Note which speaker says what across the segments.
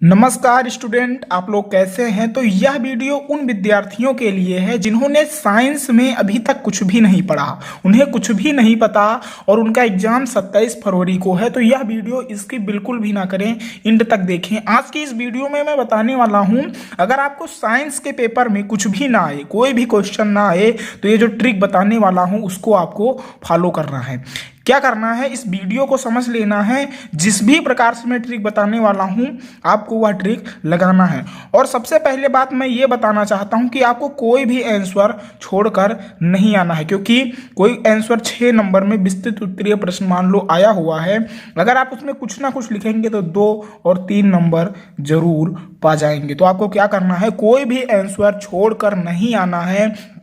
Speaker 1: नमस्कार स्टूडेंट, आप लोग कैसे हैं। तो यह वीडियो उन विद्यार्थियों के लिए है जिन्होंने साइंस में अभी तक कुछ भी नहीं पढ़ा, उन्हें कुछ भी नहीं पता और उनका एग्जाम 27 फरवरी को है। तो यह वीडियो इसकी बिल्कुल भी ना करें, एंड तक देखें। आज की इस वीडियो में मैं बताने वाला हूं, अगर आपको साइंस के पेपर में कुछ भी ना आए, कोई भी क्वेश्चन ना आए, तो ये जो ट्रिक बताने वाला हूं उसको आपको फॉलो करना है। क्या करना है, इस वीडियो को समझ लेना है। जिस भी प्रकार से मैं ट्रिक बताने वाला हूं आपको वह ट्रिक लगाना है। और सबसे पहले बात मैं ये बताना चाहता हूं कि आपको कोई भी आंसर छोड़कर नहीं आना है, क्योंकि कोई आंसर 6 नंबर में विस्तृत उत्तरीय प्रश्न मान लो आया हुआ है, अगर आप उसमें कुछ ना कुछ लिखेंगे तो 2 और 3 नंबर जरूर पा जाएंगे। तो आपको क्या करना है, कोई भी आंसर छोड़कर नहीं आना है।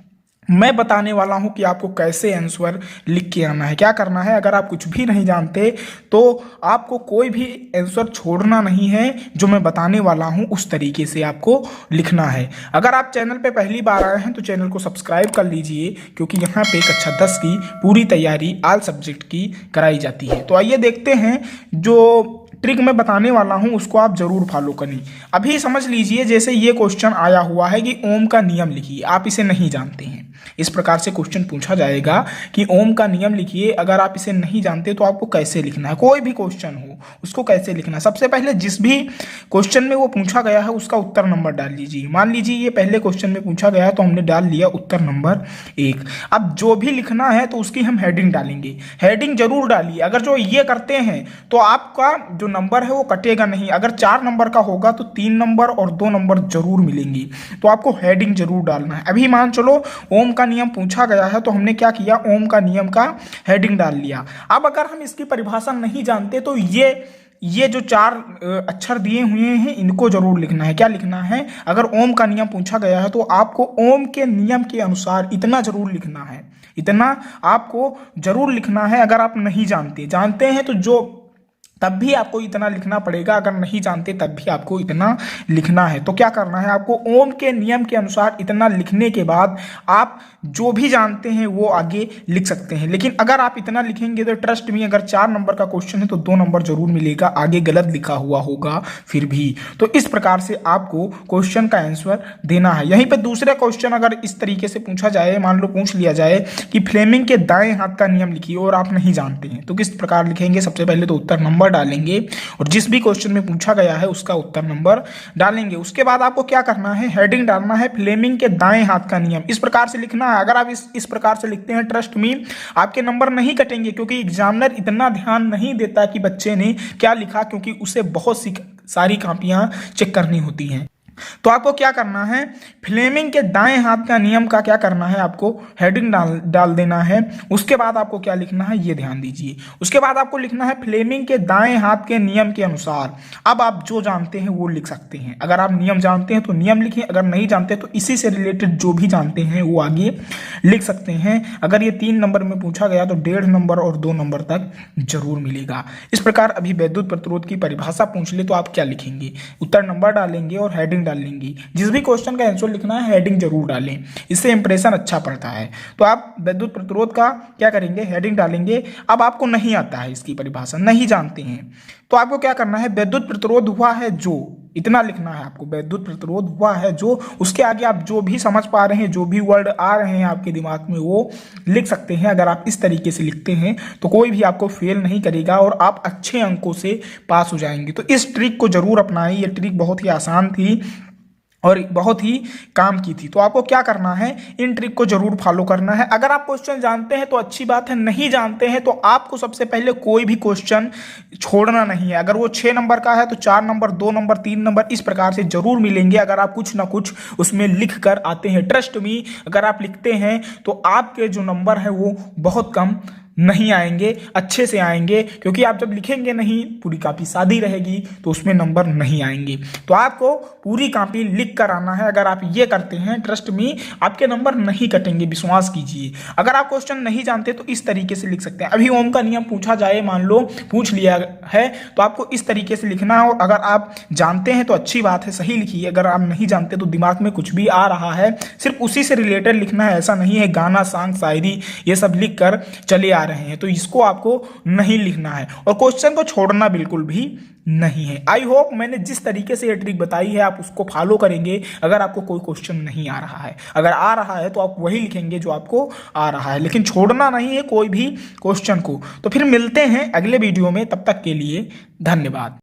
Speaker 1: मैं बताने वाला हूं कि आपको कैसे आंसर लिख के आना है। क्या करना है, अगर आप कुछ भी नहीं जानते तो आपको कोई भी आंसर छोड़ना नहीं है। जो मैं बताने वाला हूं उस तरीके से आपको लिखना है। अगर आप चैनल पे पहली बार आए हैं तो चैनल को सब्सक्राइब कर लीजिए, क्योंकि यहाँ पे कक्षा 10 की पूरी तैयारी ऑल सब्जेक्ट की कराई जाती है। तो आइए देखते हैं, जो ट्रिक मैं बताने वाला हूं उसको आप जरूर फॉलो करें। अभी समझ लीजिए, जैसे ये क्वेश्चन आया हुआ है कि ओम का नियम लिखिए, आप इसे नहीं जानते हैं। इस प्रकार से क्वेश्चन पूछा जाएगा कि ओम का नियम लिखिए। अगर आप इसे नहीं जानते तो आपको कैसे लिखना है, कोई भी क्वेश्चन हो उसको कैसे लिखना है। सबसे पहले जिस भी क्वेश्चन में वो पूछा गया है उसका उत्तर नंबर डाल लीजिए। मान लीजिए ये पहले क्वेश्चन में पूछा गया है तो हमने डाल लिया उत्तर नंबर 1। अब जो भी लिखना है तो उसकी हम हेडिंग डालेंगे। हेडिंग जरूर डालिए। अगर जो ये करते हैं तो आपका जो नंबर है वो कटेगा नहीं। अगर 4 नंबर का होगा तो 3 नंबर और 2 नंबर जरूर मिलेंगी। तो आपको हेडिंग जरूर डालना है। अभी मान चलो ओम का नियम पूछा गया है तो हमने क्या किया, ओम का नियम का हेडिंग डाल लिया। अब अगर हम इसकी परिभाषा नहीं जानते तो ये जो 4 अक्षर दिए हुए हैं इनको जरूर लिखना है। क्या लिखना है, अगर ओम का नियम पूछा गया है तो आपको ओम के नियम के अनुसार इतना जरूर लिखना है। इतना आपको जरूर लिखना है। अगर आप नहीं जानते हैं तो जो तब भी आपको इतना लिखना पड़ेगा। अगर नहीं जानते तब भी आपको इतना लिखना है। तो क्या करना है, आपको ओम के नियम के अनुसार इतना लिखने के बाद आप जो भी जानते हैं वो आगे लिख सकते हैं। लेकिन अगर आप इतना लिखेंगे तो ट्रस्ट मी, अगर 4 नंबर का क्वेश्चन है तो 2 नंबर जरूर मिलेगा, आगे गलत लिखा हुआ होगा फिर भी। तो इस प्रकार से आपको क्वेश्चन का आंसर देना है। यहीं पर दूसरा क्वेश्चन अगर इस तरीके से पूछा जाए, मान लो पूछ लिया जाए कि फ्लेमिंग के दाएं हाथ का नियम लिखिए और आप नहीं जानते हैं, तो किस प्रकार लिखेंगे। सबसे पहले तो उत्तर नंबर डालेंगे और जिस भी क्वेश्चन में पूछा गया है उसका उत्तर नंबर डालेंगे। उसके बाद आपको क्या करना है, हेडिंग डालना है फ्लेमिंग के दाएं हाथ का नियम। इस प्रकार से लिखना है। अगर आप इस प्रकार से लिखते हैं, ट्रस्ट मी, आपके नंबर नहीं कटेंगे, क्योंकि एग्जामिनर इतना ध्यान नहीं देता कि बच्चे ने क्या लिखा, क्योंकि उसे बहुत सी सारी कॉपियां चेक करनी होती हैं। तो आपको क्या करना है, फ्लेमिंग के दाएं हाथ का नियम का क्या करना है, आपको हेडिंग डाल देना है। उसके बाद आपको क्या लिखना है ये ध्यान दीजिए। उसके बाद आपको लिखना है फ्लेमिंग के दाएं हाथ के नियम के अनुसार। अब आप जो जानते हैं वो लिख सकते हैं। अगर आप नियम जानते हैं तो नियम लिखें, अगर नहीं जानते तो इसी से रिलेटेड जो भी जानते हैं वो आगे लिख सकते हैं। अगर ये 3 नंबर में पूछा गया तो 1.5 नंबर और 2 नंबर तक जरूर मिलेगा। इस प्रकार अभी वैद्युत प्रतिरोध की परिभाषा पूछ ले तो आप क्या लिखेंगे, उत्तर नंबर डालेंगे और हेडिंग डाल लेंगे। जिस भी क्वेश्चन का आंसर लिखना है हेडिंग जरूर डालें, इससे इंप्रेशन अच्छा पड़ता है। तो आप विद्युत प्रतिरोध का क्या करेंगे, हेडिंग डालेंगे। अब आपको नहीं आता है इसकी परिभाषा, नहीं जानते हैं, तो आपको क्या करना है, विद्युत प्रतिरोध हुआ है जो, इतना लिखना है आपको, विद्युत प्रतिरोध हुआ है जो। उसके आगे आप जो भी समझ पा रहे हैं, जो भी वर्ड आ रहे हैं आपके दिमाग में वो लिख सकते हैं। अगर आप इस तरीके से लिखते हैं तो कोई भी आपको फेल नहीं करेगा और आप अच्छे अंकों से पास हो जाएंगे। तो इस ट्रिक को जरूर अपनाएं। ये ट्रिक बहुत ही आसान थी और बहुत ही काम की थी। तो आपको क्या करना है, इन ट्रिक को जरूर फॉलो करना है। अगर आप क्वेश्चन जानते हैं तो अच्छी बात है, नहीं जानते हैं तो आपको सबसे पहले कोई भी क्वेश्चन छोड़ना नहीं है। अगर वो 6 नंबर का है तो 4 नंबर, 2 नंबर, 3 नंबर इस प्रकार से जरूर मिलेंगे। अगर आप कुछ ना कुछ उसमें लिख कर आते हैं, ट्रस्ट मी, अगर आप लिखते हैं तो आपके जो नंबर है वो बहुत कम नहीं आएंगे, अच्छे से आएंगे। क्योंकि आप जब लिखेंगे नहीं, पूरी कॉपी सादी रहेगी तो उसमें नंबर नहीं आएंगे। तो आपको पूरी कॉपी लिख कर आना है। अगर आप ये करते हैं, ट्रस्ट मी, आपके नंबर नहीं कटेंगे, विश्वास कीजिए। अगर आप क्वेश्चन नहीं जानते तो इस तरीके से लिख सकते हैं। अभी ओम का नियम पूछा जाए, मान लो पूछ लिया है, तो आपको इस तरीके से लिखना है। अगर आप जानते हैं तो अच्छी बात है, सही लिखिए। अगर आप नहीं जानते तो दिमाग में कुछ भी आ रहा है सिर्फ उसी से रिलेटेड लिखना है। ऐसा नहीं है गाना, सॉन्ग, शायरी ये सब लिख कर चले आ रहे हैं तो इसको आपको नहीं लिखना है और क्वेश्चन को छोड़ना बिल्कुल भी नहीं है। आई होप मैंने जिस तरीके से ये ट्रिक बताई है आप उसको फॉलो करेंगे। अगर आपको कोई क्वेश्चन नहीं आ रहा है, अगर आ रहा है तो आप वही लिखेंगे जो आपको आ रहा है, लेकिन छोड़ना नहीं है कोई भी क्वेश्चन को। तो फिर मिलते हैं अगले वीडियो में, तब तक के लिए धन्यवाद।